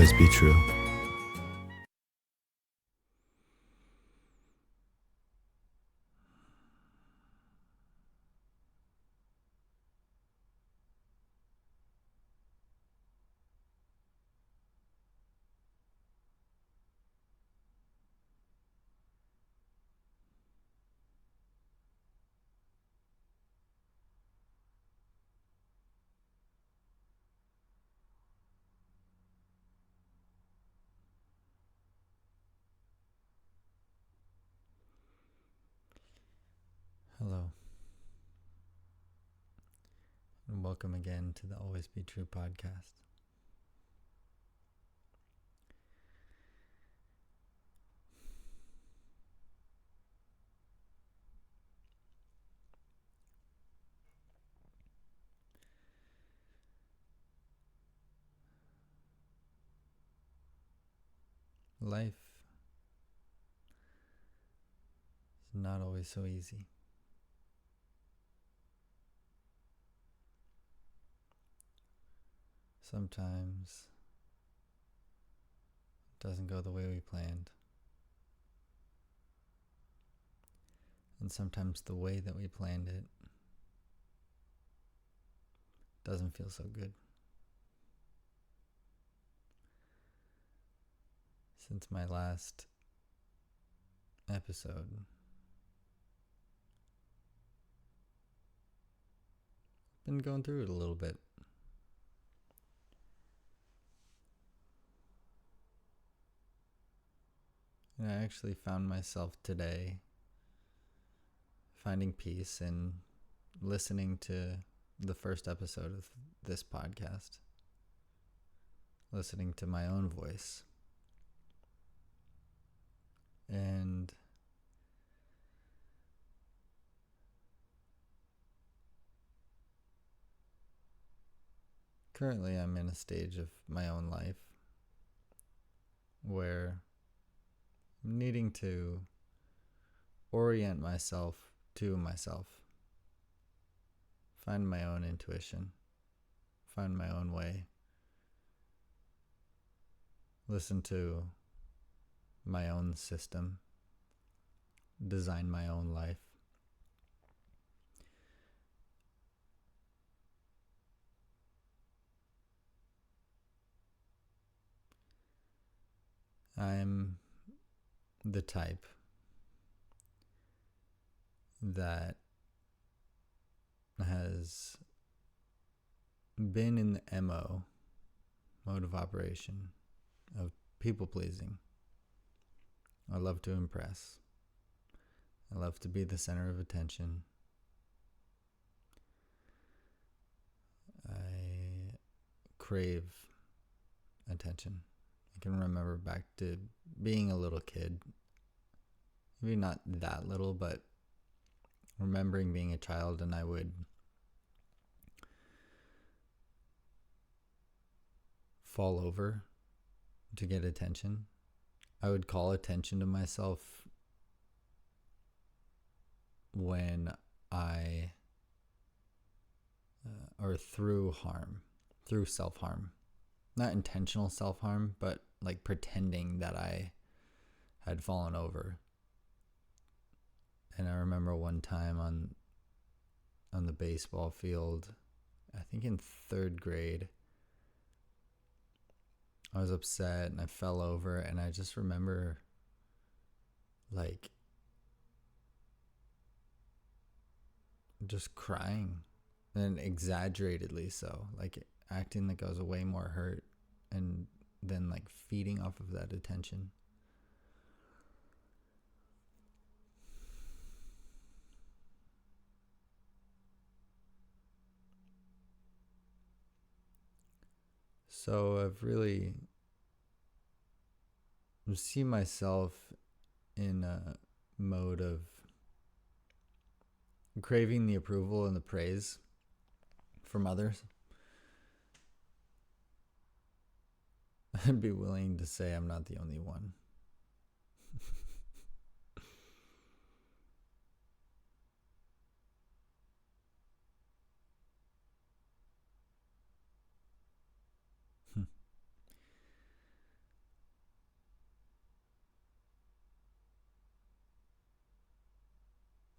always be true. Hello, and welcome again to the Always Be True podcast. Life is not always so easy. Sometimes it doesn't go the way we planned. And sometimes the way that we planned it doesn't feel so good. Since my last episode, I've been going through it a little bit. And I actually found myself today finding peace in listening to the first episode of this podcast, listening to my own voice. And currently I'm in a stage of my own life where I'm needing to orient myself to myself, find my own intuition, find my own way, listen to my own system, design my own life. I'm the type that has been in the mode of operation of people pleasing. I love to impress. I love to be the center of attention. I crave attention. I can remember back to being a little kid. Maybe not that little, but remembering being a child, and I would fall over to get attention. I would call attention to myself when or through self-harm. Not intentional self-harm, but like pretending that I had fallen over. And I remember one time on the baseball field, I think in 3rd grade, I was upset and I fell over, and I just remember like just crying, and exaggeratedly so, like acting like I was way more hurt, and then like feeding off of that attention. So I've really seen myself in a mode of craving the approval and the praise from others. I'd be willing to say I'm not the only one.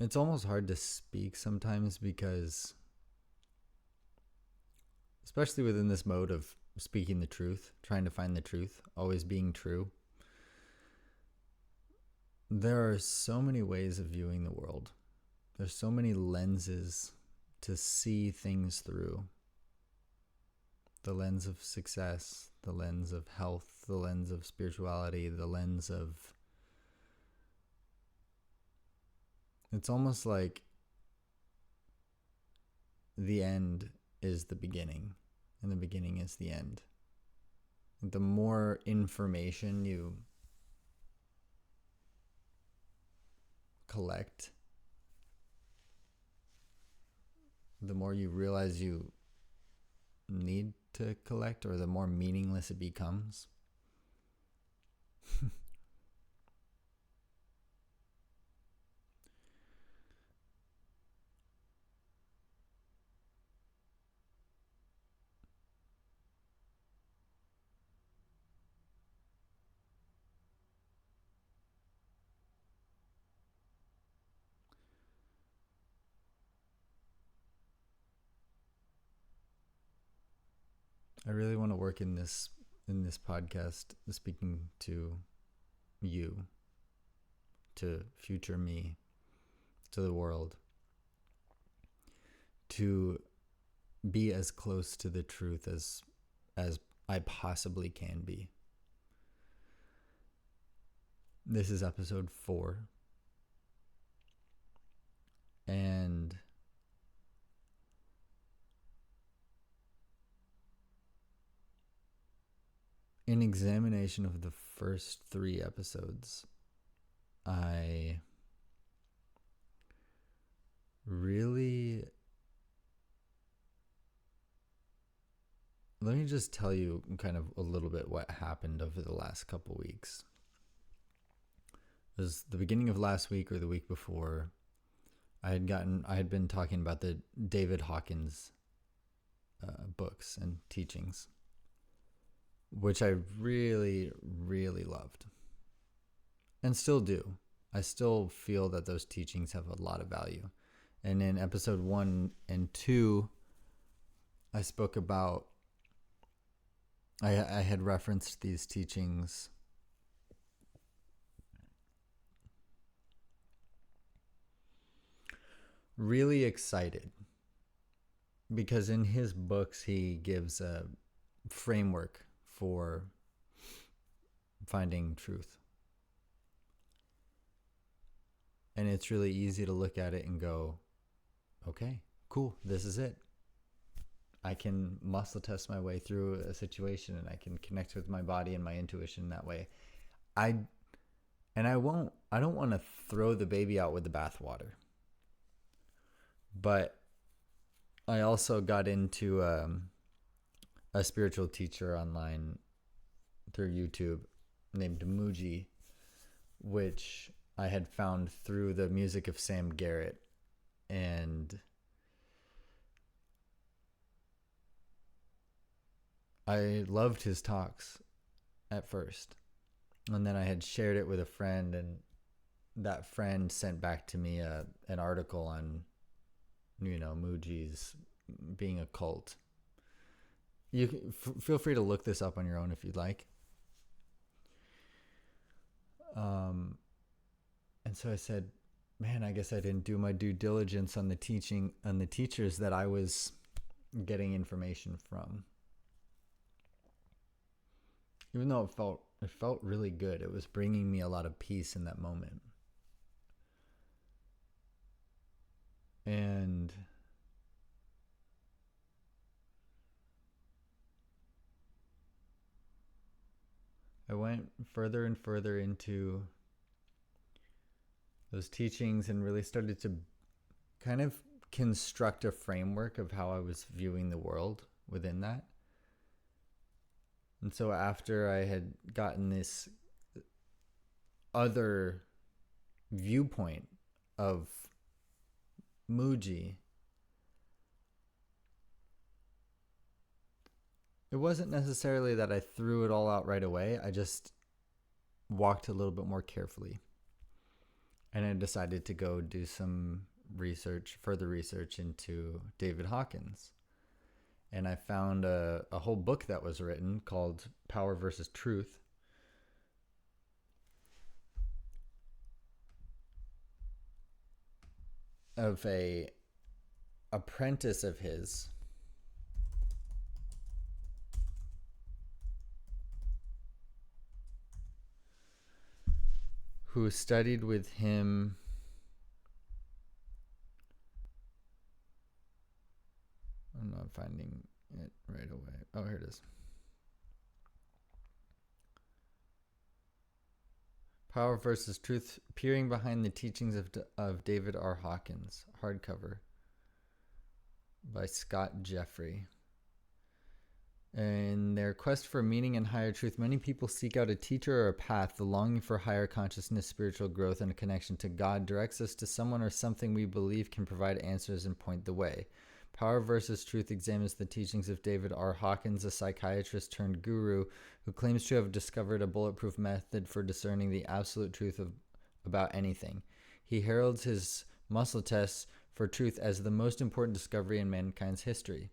it's almost hard to speak sometimes because, especially within this mode of speaking the truth, trying to find the truth, always being true, there are so many ways of viewing the world. There's so many lenses to see things through. The lens of success, the lens of health, the lens of spirituality, the lens of... It's almost like the end is the beginning, and the beginning is the end. The more information you collect, the more you realize you need to collect, or the more meaningless it becomes. I really want to work in this podcast, speaking to you, to future me, to the world, to be as close to the truth as I possibly can be. This is episode 4. And in examination of the first 3 episodes, I really... Let me just tell you kind of a little bit what happened over the last couple weeks. It was the beginning of last week or the week before. I had been talking about the David Hawkins books and teachings, which I really, really loved and still do. I still feel that those teachings have a lot of value. And in episode 1 and 2, I spoke about, I had referenced these teachings really excited because in his books he gives a framework for finding truth. And it's really easy to look at it and go, okay, cool, this is it. I can muscle test my way through a situation and I can connect with my body and my intuition that way. I don't want to throw the baby out with the bathwater. But I also got into a spiritual teacher online through YouTube named Muji, which I had found through the music of Sam Garrett. And I loved his talks at first. And then I had shared it with a friend, and that friend sent back to me an article on, Muji's being a cult. You feel free to look this up on your own if you'd like. And so I said, man, I guess I didn't do my due diligence on the teachers that I was getting information from. Even though it felt really good. It was bringing me a lot of peace in that moment. And I went further and further into those teachings and really started to kind of construct a framework of how I was viewing the world within that. And so after I had gotten this other viewpoint of Muji, it wasn't necessarily that I threw it all out right away. I just walked a little bit more carefully. And I decided to go do some further research into David Hawkins. And I found a whole book that was written called Power versus Truth. Of a apprentice of his who studied with him. I'm not finding it right away. Oh, here it is. Power versus Truth, Peering Behind the Teachings of David R. Hawkins, hardcover by Scott Jeffrey. In their quest for meaning and higher truth, many people seek out a teacher or a path. The longing for higher consciousness, spiritual growth, and a connection to God directs us to someone or something we believe can provide answers and point the way. Power versus Truth examines the teachings of David R. Hawkins, a psychiatrist turned guru who claims to have discovered a bulletproof method for discerning the absolute truth about anything. He heralds his muscle tests for truth as the most important discovery in mankind's history.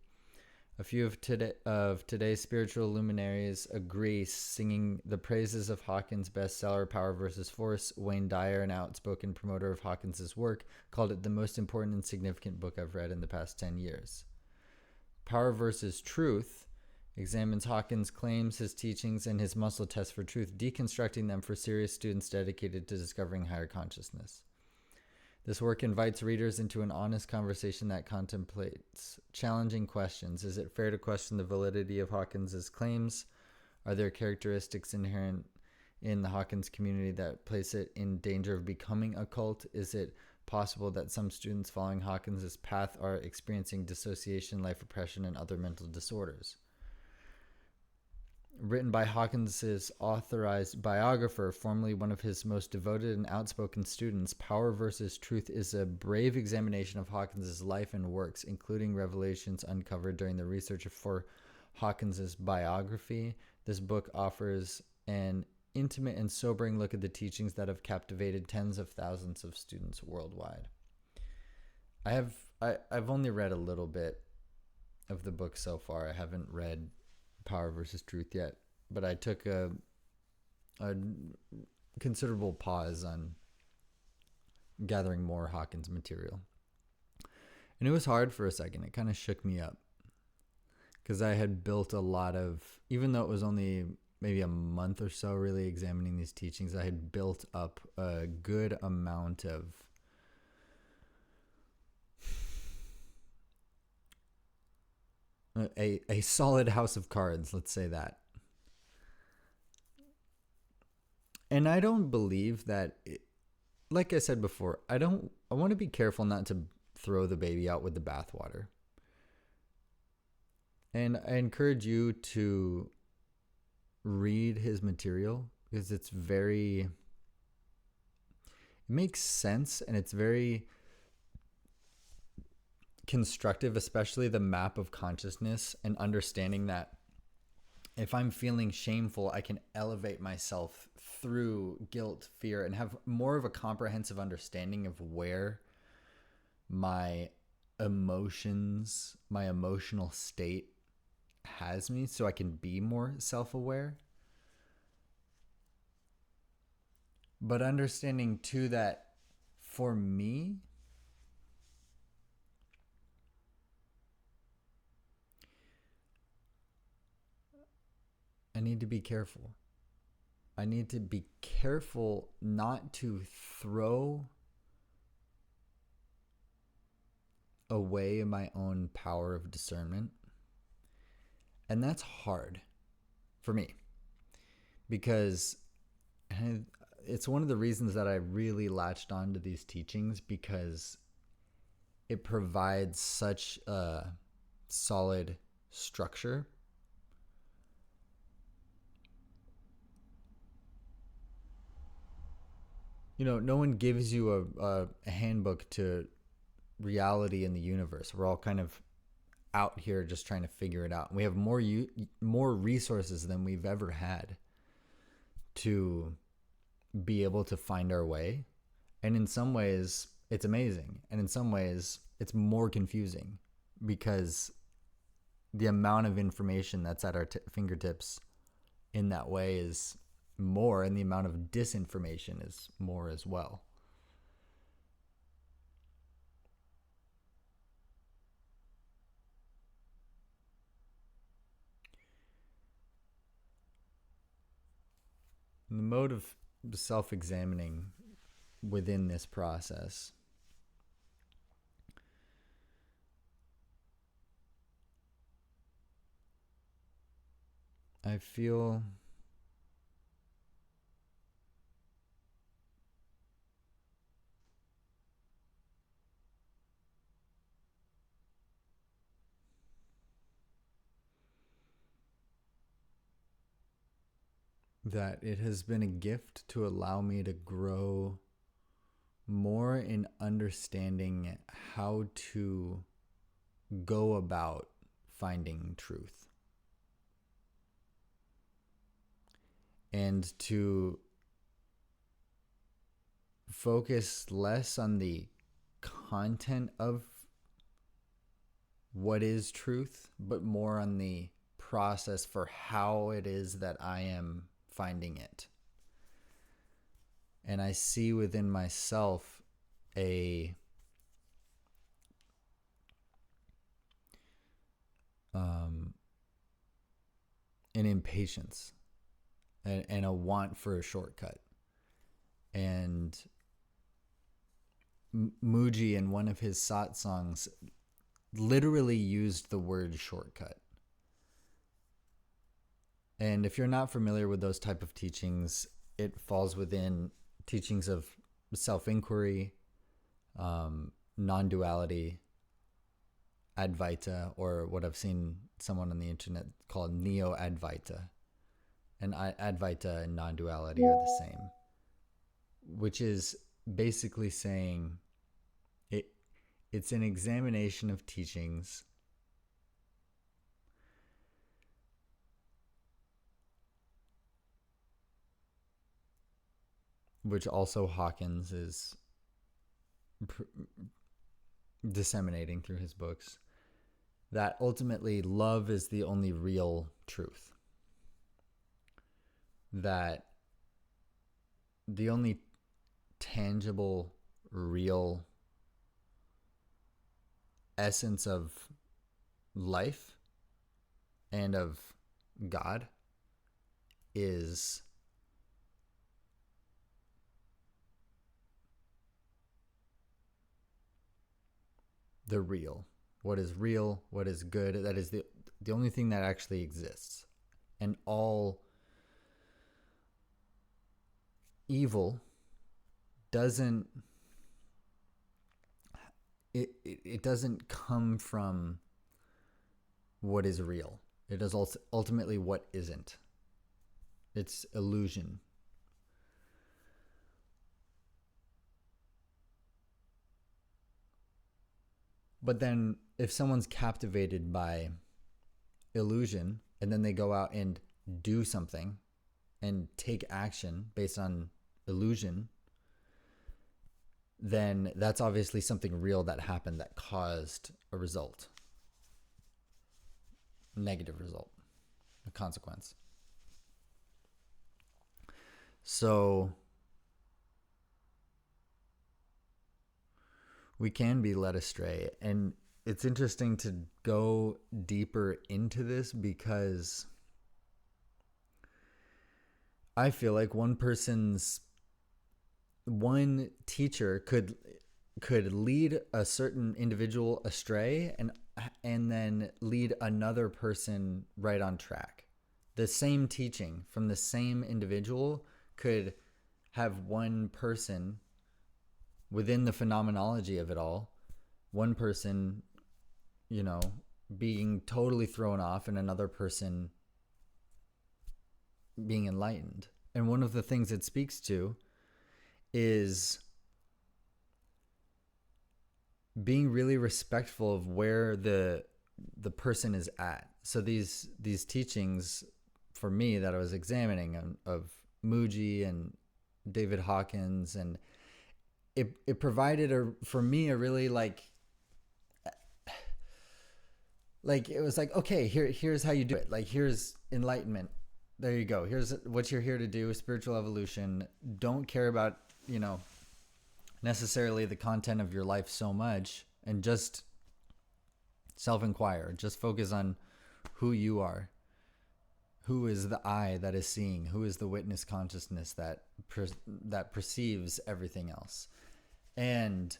A few of today's spiritual luminaries agree, singing the praises of Hawkins' bestseller, Power versus Force. Wayne Dyer, an outspoken promoter of Hawkins' work, called it the most important and significant book I've read in the past 10 years. Power versus Truth examines Hawkins' claims, his teachings, and his muscle test for truth, deconstructing them for serious students dedicated to discovering higher consciousness. This work invites readers into an honest conversation that contemplates challenging questions. Is it fair to question the validity of Hawkins' claims? Are there characteristics inherent in the Hawkins community that place it in danger of becoming a cult? Is it possible that some students following Hawkins' path are experiencing dissociation, life repression, and other mental disorders? Written by Hawkins' authorized biographer, formerly one of his most devoted and outspoken students, Power versus Truth is a brave examination of Hawkins' life and works, including revelations uncovered during the research for Hawkins' biography. This book offers an intimate and sobering look at the teachings that have captivated tens of thousands of students worldwide. I've only read a little bit of the book so far. I haven't read Power versus Truth yet, but I took a considerable pause on gathering more Hawkins material. And it was hard for a second. It kind of shook me up because I had built a lot of, even though it was only maybe a month or so really examining these teachings, I had built up a good amount of a solid house of cards, let's say that. And I don't believe that, like I said before, I want to be careful not to throw the baby out with the bathwater. And I encourage you to read his material because it makes sense and it's very constructive, especially the map of consciousness and understanding that if I'm feeling shameful, I can elevate myself through guilt, fear, and have more of a comprehensive understanding of where my emotions, my emotional state has me, so I can be more self-aware. But understanding too that for me, I need to be careful. I need to be careful not to throw away my own power of discernment. And that's hard for me because it's one of the reasons that I really latched onto these teachings, because it provides such a solid structure. You know, no one gives you a handbook to reality in the universe. We're all kind of out here just trying to figure it out. We have more resources than we've ever had to be able to find our way. And in some ways, it's amazing. And in some ways, it's more confusing because the amount of information that's at our fingertips in that way is more, and the amount of disinformation is more as well. And the mode of self-examining within this process, I feel that it has been a gift to allow me to grow more in understanding how to go about finding truth, and to focus less on the content of what is truth, but more on the process for how it is that I am finding it. And I see within myself a an impatience and a want for a shortcut. And Muji, in one of his satsangs, literally used the word shortcut. And if you're not familiar with those type of teachings, it falls within teachings of self-inquiry, non-duality, Advaita, or what I've seen someone on the internet call neo-Advaita. And Advaita and non-duality are the same, which is basically saying it's an examination of teachings which also Hawkins is disseminating through his books, that ultimately love is the only real truth. That the only tangible, real essence of life and of God is the real. What is real, what is good, that is the only thing that actually exists. And all evil doesn't it doesn't come from what is real. It is ultimately what isn't. It's illusion. But then if someone's captivated by illusion and then they go out and do something and take action based on illusion, then that's obviously something real that happened that caused a result, a negative result, a consequence. So we can be led astray. And it's interesting to go deeper into this because I feel like one teacher could lead a certain individual astray and then lead another person right on track. The same teaching from the same individual could have one person, within the phenomenology of it all, one person, being totally thrown off and another person being enlightened. And one of the things it speaks to is being really respectful of where the person is at. So these teachings, for me, that I was examining of Muji and David Hawkins, and it provided for me a really like it was like, okay, here's how you do it. Like, here's enlightenment. There you go. Here's what you're here to do, spiritual evolution. Don't care about, necessarily the content of your life so much, and just self-inquire. Just focus on who you are. Who is the I that is seeing? Who is the witness consciousness that perceives everything else? And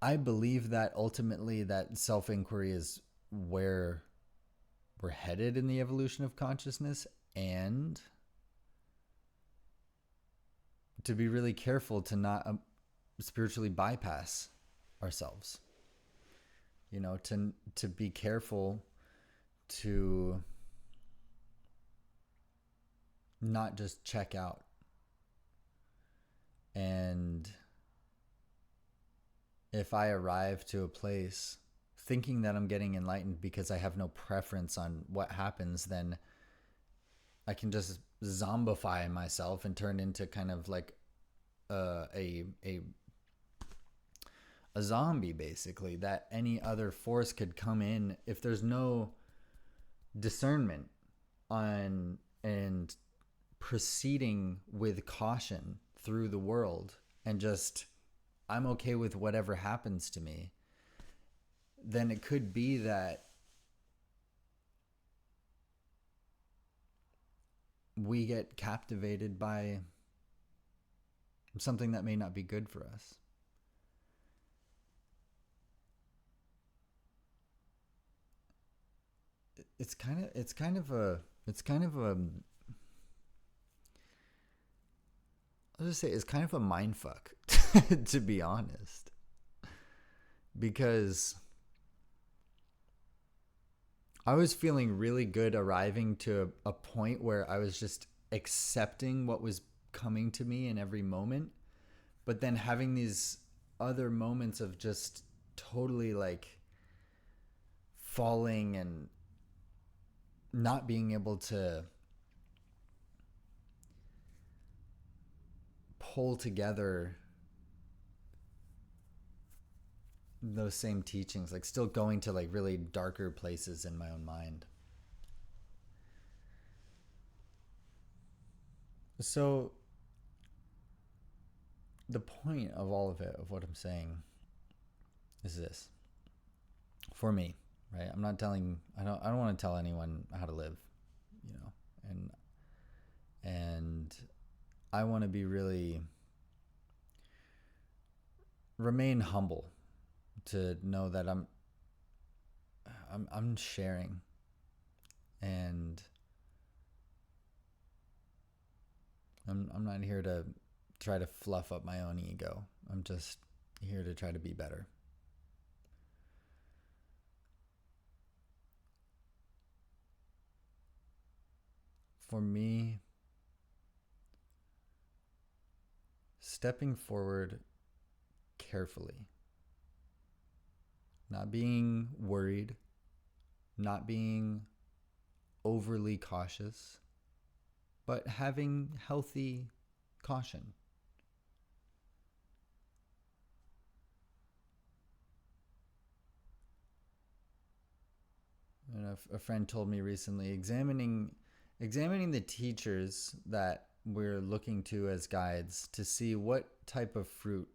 I believe that ultimately that self-inquiry is where we're headed in the evolution of consciousness, and to be really careful to not spiritually bypass ourselves. To be careful to not just check out and if I arrive to a place thinking that I'm getting enlightened because I have no preference on what happens, then I can just zombify myself and turn into kind of like a zombie, basically, that any other force could come in if there's no discernment on and proceeding with caution through the world, and just I'm okay with whatever happens to me. Then it could be that we get captivated by something that may not be good for us. It's kind of a I'll just say it's kind of a mind fuck, to be honest. Because I was feeling really good arriving to a point where I was just accepting what was coming to me in every moment, but then having these other moments of just totally like falling and not being able to pull together those same teachings, like still going to like really darker places in my own mind. So the point of all of it, of what I'm saying, is this. For me, right? I'm not telling. I don't want to tell anyone how to live, and I want to be really remain humble, to know that I'm sharing, and I'm not here to try to fluff up my own ego. I'm just here to try to be better. For me, stepping forward carefully, not being worried, not being overly cautious, but having healthy caution. And a friend told me recently, examining the teachers that we're looking to as guides to see what type of fruit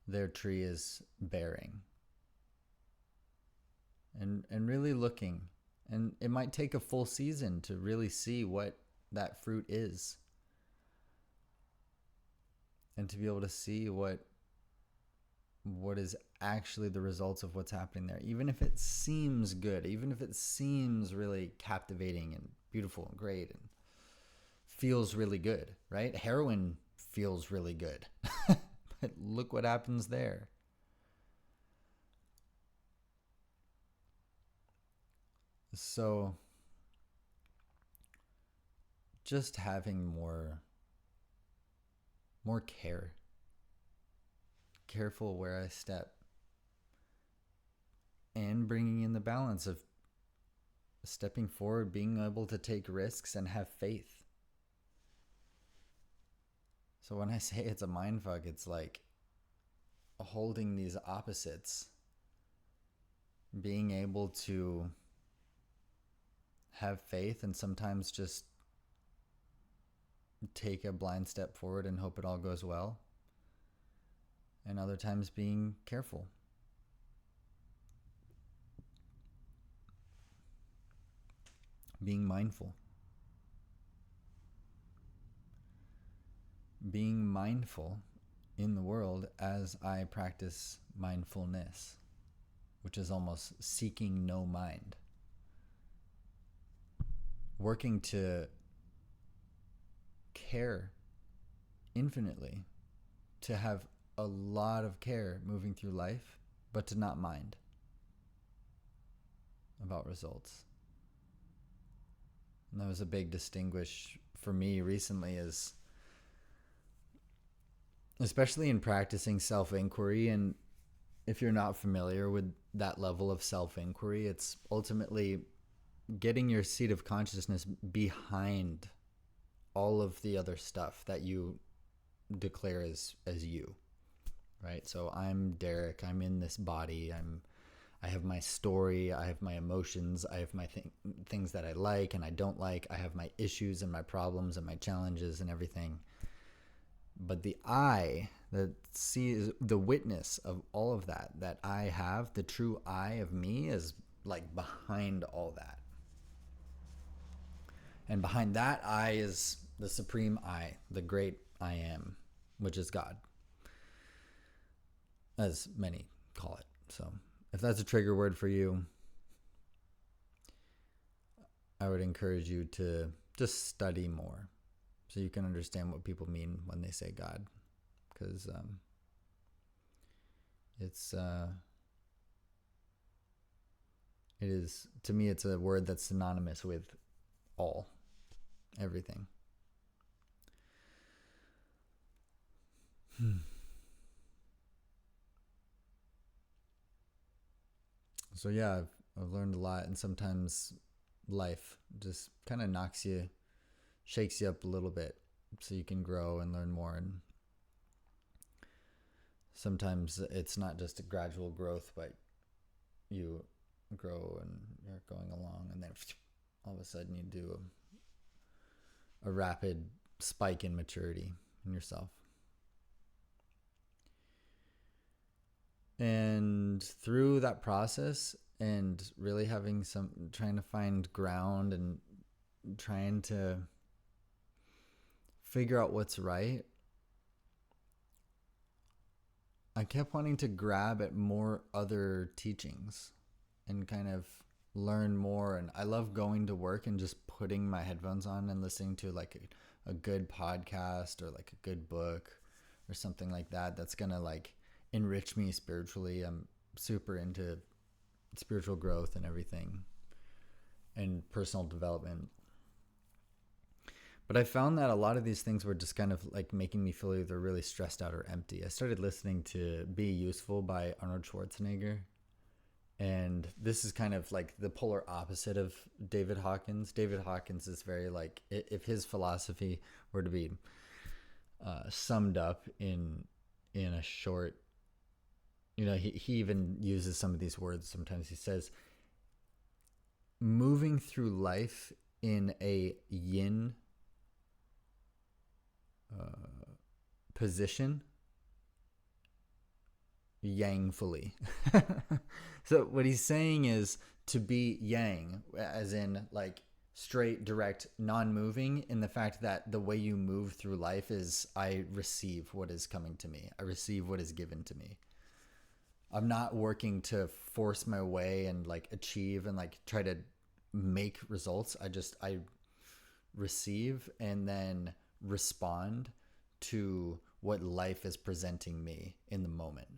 their tree is bearing. And really looking. And it might take a full season to really see what that fruit is. And to be able to see what is actually the results of what's happening there. Even if it seems good, even if it seems really captivating and beautiful and great and feels really good, right? Heroin feels really good. But look what happens there. So just having more care. Careful where I step. And bringing in the balance of stepping forward, being able to take risks and have faith. So when I say it's a mind fuck, it's like holding these opposites, being able to have faith and sometimes just take a blind step forward and hope it all goes well, and other times being careful. Being mindful. Being mindful in the world as I practice mindfulness, which is almost seeking no mind. Working to care infinitely, to have a lot of care moving through life, but to not mind about results. And that was a big distinguish for me recently, is especially in practicing self-inquiry. And if you're not familiar with that level of self-inquiry, it's ultimately getting your seat of consciousness behind all of the other stuff that you declare as you, right? So I'm Derek, I'm in this body, I have my story, I have my emotions, I have my things that I like and I don't like, I have my issues and my problems and my challenges and everything. But the I that sees the witness of all of that I have, the true I of me, is like behind all that. And behind that I is the supreme I, the great I am, which is God, as many call it. So if that's a trigger word for you, I would encourage you to just study more so you can understand what people mean when they say God. Because it is, to me, it's a word that's synonymous with all, everything. So yeah, I've learned a lot, and sometimes life just kind of knocks you, shakes you up a little bit so you can grow and learn more. And sometimes it's not just a gradual growth, but you grow and you're going along, and then all of a sudden you do a rapid spike in maturity in yourself. And through that process, and really trying to find ground and trying to figure out what's right, I kept wanting to grab at more other teachings and kind of learn more. And I love going to work and just putting my headphones on and listening to like a good podcast or like a good book or something like that that's gonna like enrich me spiritually. I'm super into spiritual growth and everything and personal development. But I found that a lot of these things were just kind of like making me feel either really stressed out or empty. I started listening to Be Useful by Arnold Schwarzenegger. And this is kind of like the polar opposite of David Hawkins. David Hawkins is very like, if his philosophy were to be summed up in a short, he even uses some of these words. Sometimes he says, moving through life in a yin position, yangfully. So what he's saying is to be yang, as in like straight, direct, non-moving, in the fact that the way you move through life is I receive what is coming to me. I receive what is given to me. I'm not working to force my way and like achieve and like try to make results. I receive and then respond to what life is presenting me in the moment,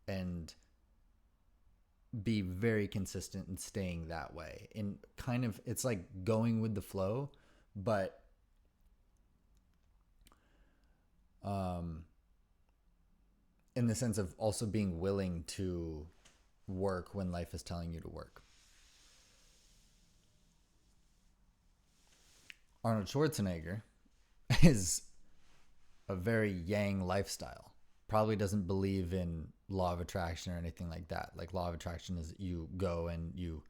and be very consistent in staying that way. And kind of, it's like going with the flow, but in the sense of also being willing to work when life is telling you to work. Arnold Schwarzenegger is a very yang lifestyle. Probably doesn't believe in law of attraction or anything like that. Like, law of attraction is you go and you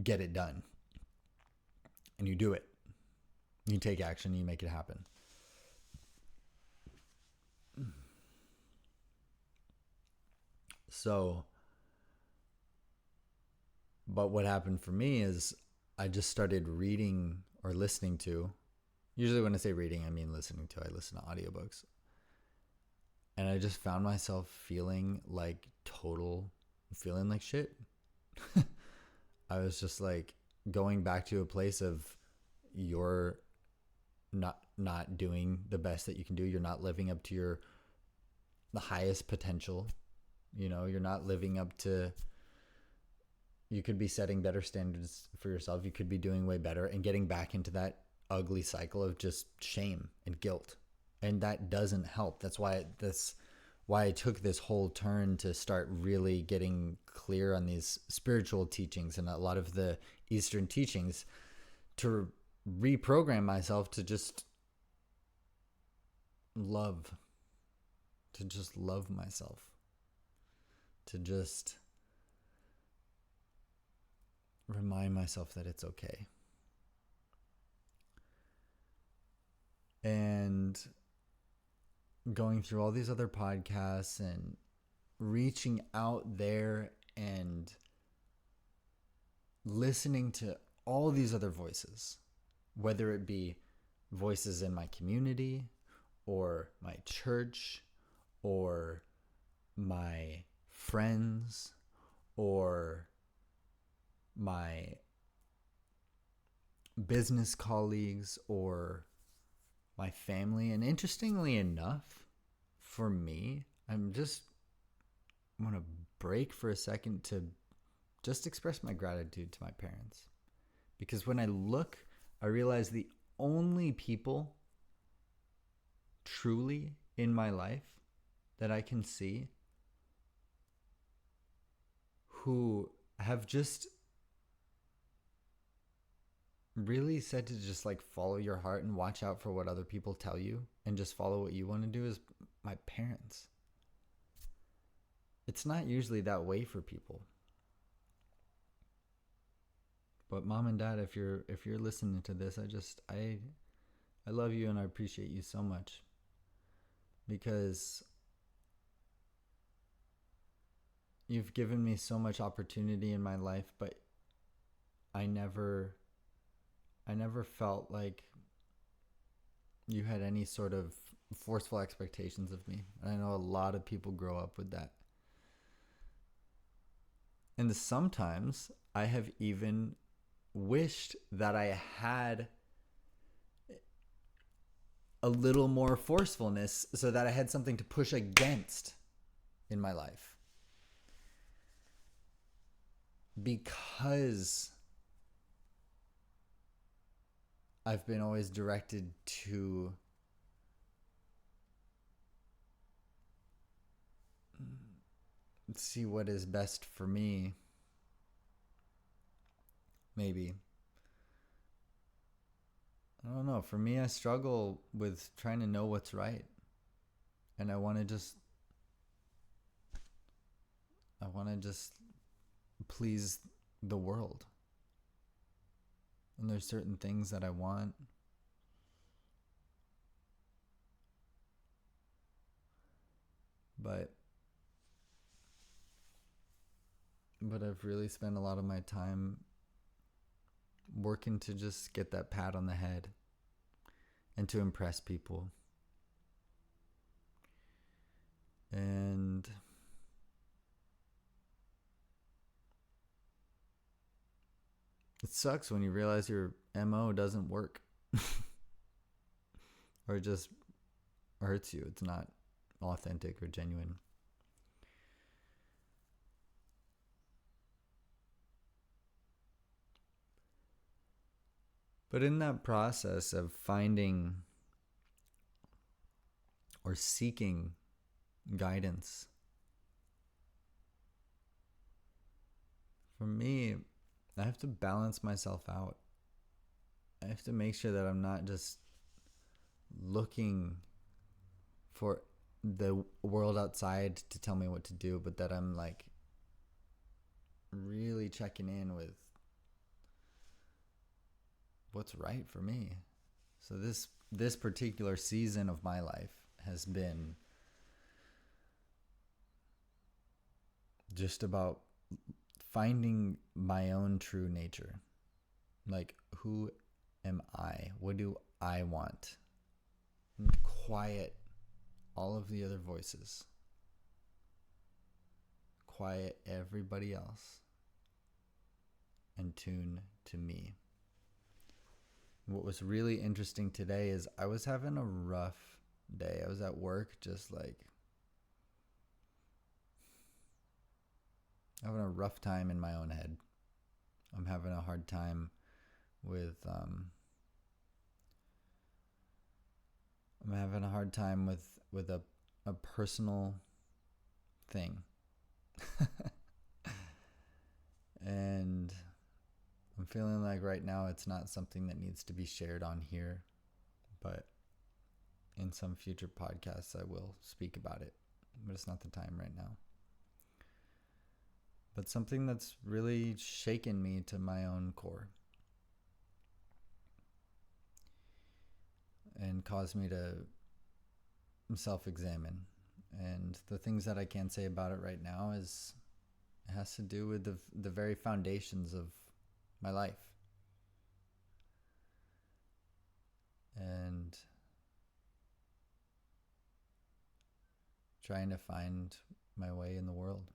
get it done. And you do it. You take action, you make it happen. So, but what happened for me is I just started reading or listening to. Usually when I say reading, I mean listening to. I listen to audiobooks. And I just found myself feeling like shit. I was just like going back to a place of, you're not doing the best that you can do. You're not living up to the highest potential. You're not living up to, you could be setting better standards for yourself. You could be doing way better, and getting back into that ugly cycle of just shame and guilt. And that doesn't help. That's why I took this whole turn to start really getting clear on these spiritual teachings and a lot of the Eastern teachings, to reprogram myself to just love myself, to just remind myself that it's okay. And going through all these other podcasts and reaching out there and listening to all these other voices, whether it be voices in my community or my church or my friends or my business colleagues or my family. And interestingly enough, for me, I'm just want to break for a second to just express my gratitude to my parents. Because when I look, I realize the only people truly in my life that I can see who have just really said to just like follow your heart and watch out for what other people tell you and just follow what you want to do is my parents. It's not usually that way for people. But mom and dad, if you're listening to this, I love you and I appreciate you so much, because you've given me so much opportunity in my life, but I never felt like you had any sort of forceful expectations of me. And I know a lot of people grow up with that. And sometimes I have even wished that I had a little more forcefulness so that I had something to push against in my life. Because I've been always directed to see what is best for me. Maybe. I don't know. For me, I struggle with trying to know what's right. And I want to just please the world. And there's certain things that I want. But I've really spent a lot of my time working to just get that pat on the head and to impress people. And it sucks when you realize your MO doesn't work. Or it just hurts you. It's not authentic or genuine. But in that process of finding or seeking guidance, for me, I have to balance myself out. I have to make sure that I'm not just looking for the world outside to tell me what to do, but that I'm like really checking in with what's right for me. So this particular season of my life has been just about finding my own true nature. Like, who am I? What do I want? And quiet all of the other voices. Quiet everybody else. And tune to me. What was really interesting today is I was having a rough day. I was at work just like having a rough time in my own head. I'm having a hard time with with a personal thing. And I'm feeling like right now it's not something that needs to be shared on here, but in some future podcasts I will speak about it, but it's not the time right now. But something that's really shaken me to my own core and caused me to self-examine. And the things that I can say about it right now is it has to do with the very foundations of my life. And trying to find my way in the world.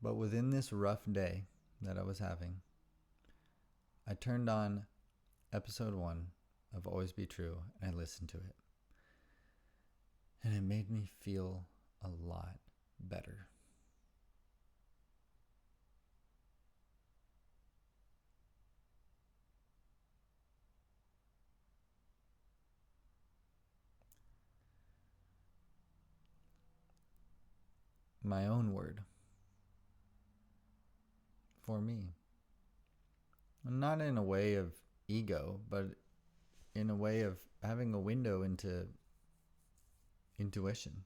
But within this rough day that I was having, I turned on episode 1 of Always Be True and I listened to it. And it made me feel a lot better. My own word for me. Not in a way of ego, but in a way of having a window into intuition.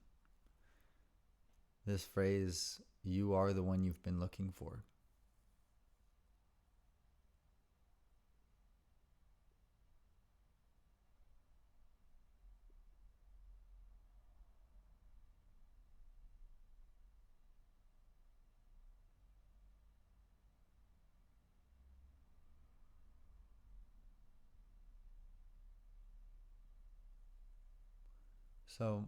This phrase, you are the one you've been looking for. So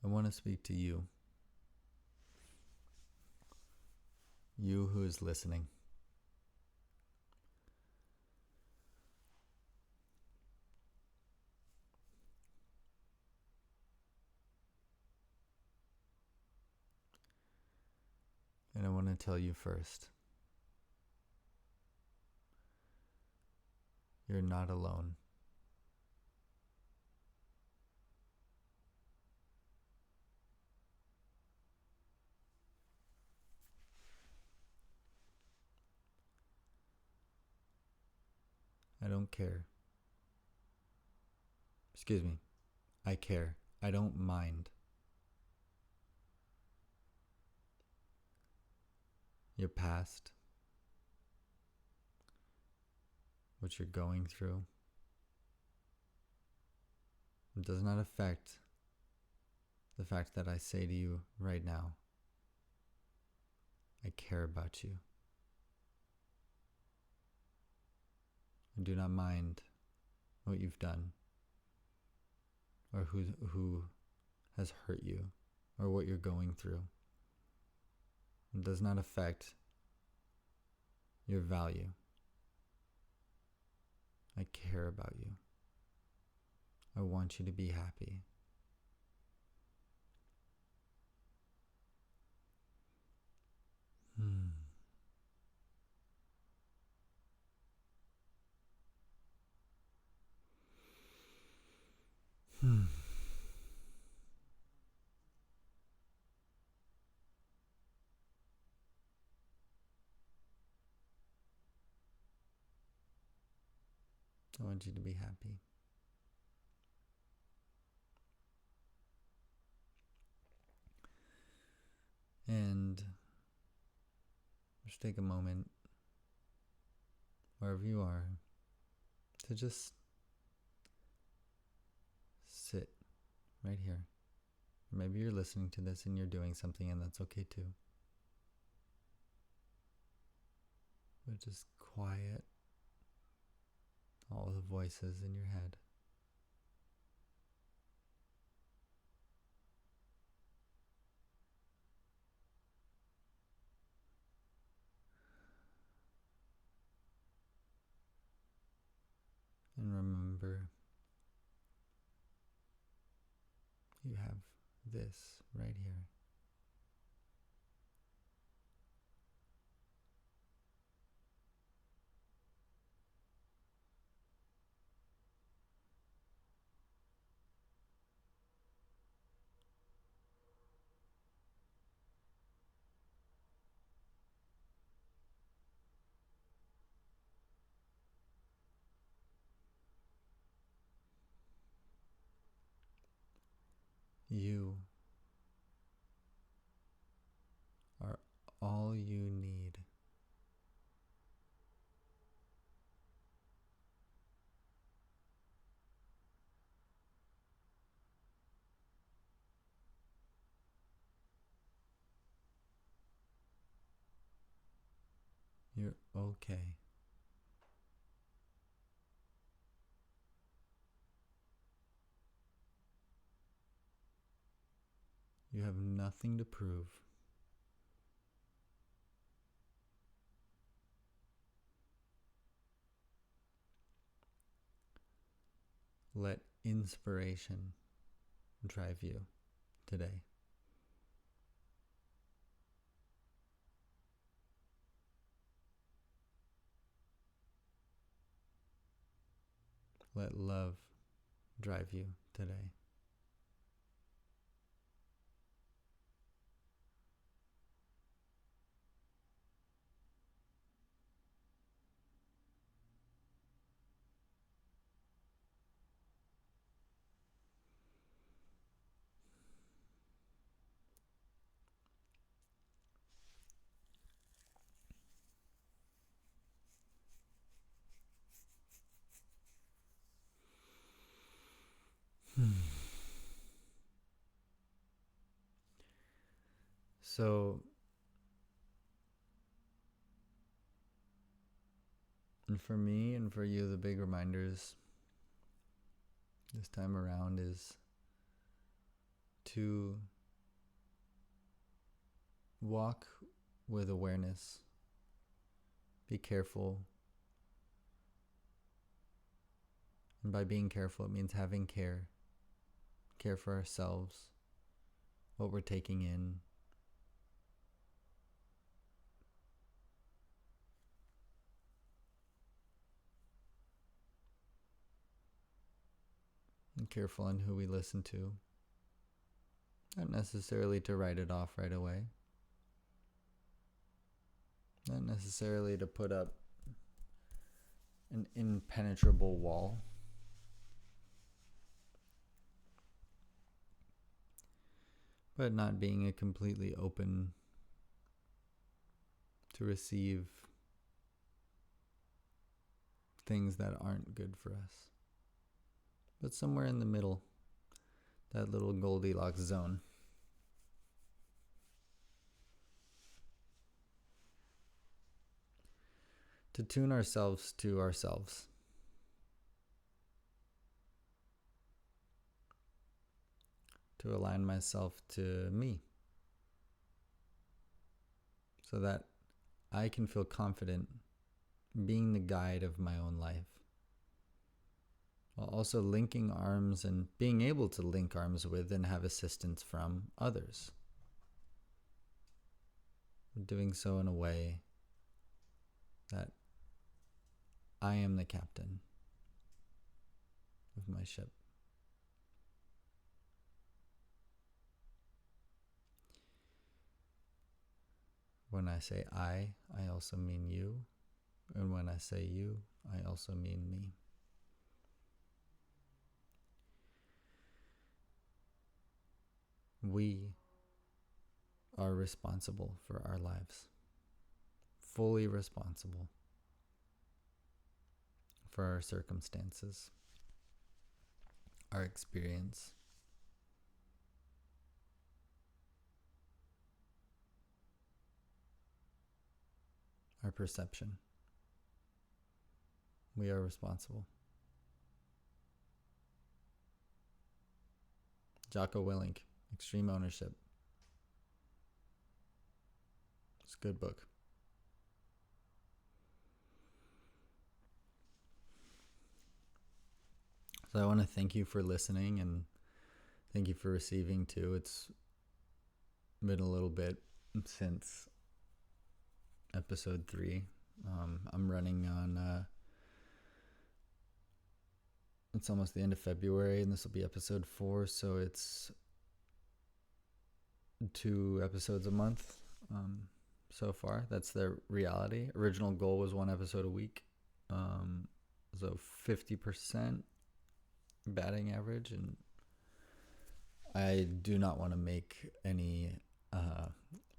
I want to speak to you. You who is listening. And I want to tell you first, you're not alone. I don't care. Excuse me. I care. I don't mind. Your past, what you're going through, it does not affect the fact that I say to you right now, I care about you. I do not mind what you've done or who has hurt you or what you're going through. It does not affect your value. I care about you. I want you to be happy. I want you to be happy. And just take a moment, wherever you are, to just sit right here. Maybe you're listening to this and you're doing something, and that's okay too. But just quiet all the voices in your head. And remember, you have this right here. You are all you need. You're okay. You have nothing to prove. Let inspiration drive you today. Let love drive you today. So, and for me and for you, the big reminders this time around is to walk with awareness. Be careful. And by being careful, it means having care. Care for ourselves, what we're taking in. And careful on who we listen to. Not necessarily to write it off right away. Not necessarily to put up an impenetrable wall. But not being a completely open to receive things that aren't good for us. But somewhere in the middle, that little Goldilocks zone. To tune ourselves to ourselves. To align myself to me. So that I can feel confident being the guide of my own life. While also linking arms and being able to link arms with and have assistance from others. Doing so in a way that I am the captain of my ship. When I say I also mean you. And when I say you, I also mean me. We are responsible for our lives. Fully responsible for our circumstances, our experience, our perception. We are responsible. Jocko Willink, Extreme Ownership. It's a good book. So I want to thank you for listening, and thank you for receiving too. It's been a little bit since episode 3. I'm running on, it's almost the end of February, and this will be episode 4, so it's 2 episodes a month so far. That's the reality. Original goal was 1 episode a week, so 50% batting average, and I do not want to make any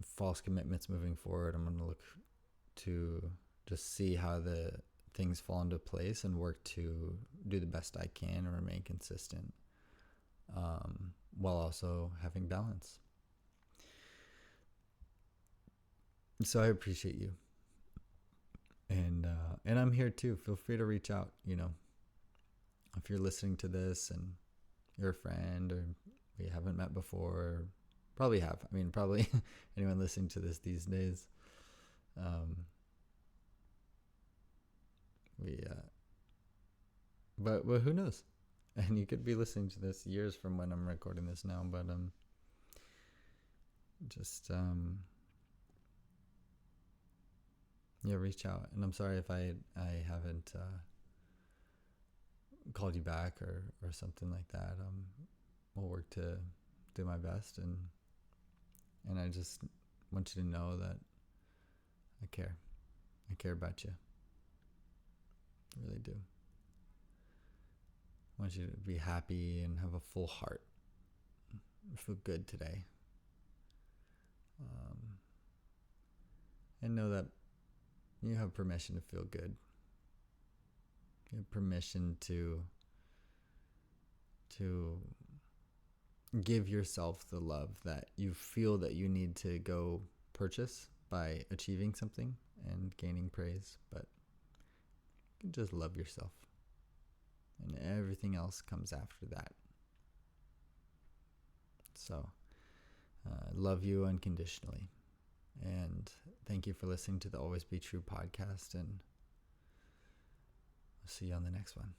false commitments moving forward. I'm going to look to just see how the things fall into place and work to do the best I can and remain consistent, while also having balance. So I appreciate you, and I'm here too. Feel free to reach out. If you're listening to this and you're a friend, or we haven't met before, probably have. I mean, probably anyone listening to this these days. But who knows? And you could be listening to this years from when I'm recording this now. But reach out. And I'm sorry if I haven't called you back or something like that. We'll work to do my best, and I just want you to know that I care. I care about you. I really do. I want you to be happy and have a full heart. Feel good today. And know that you have permission to feel good. You have permission to give yourself the love that you feel that you need to go purchase by achieving something and gaining praise, but you can just love yourself, and everything else comes after that. So I love you unconditionally, and thank you for listening to the Always Be True podcast, and I'll see you on the next one.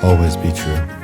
Always be true.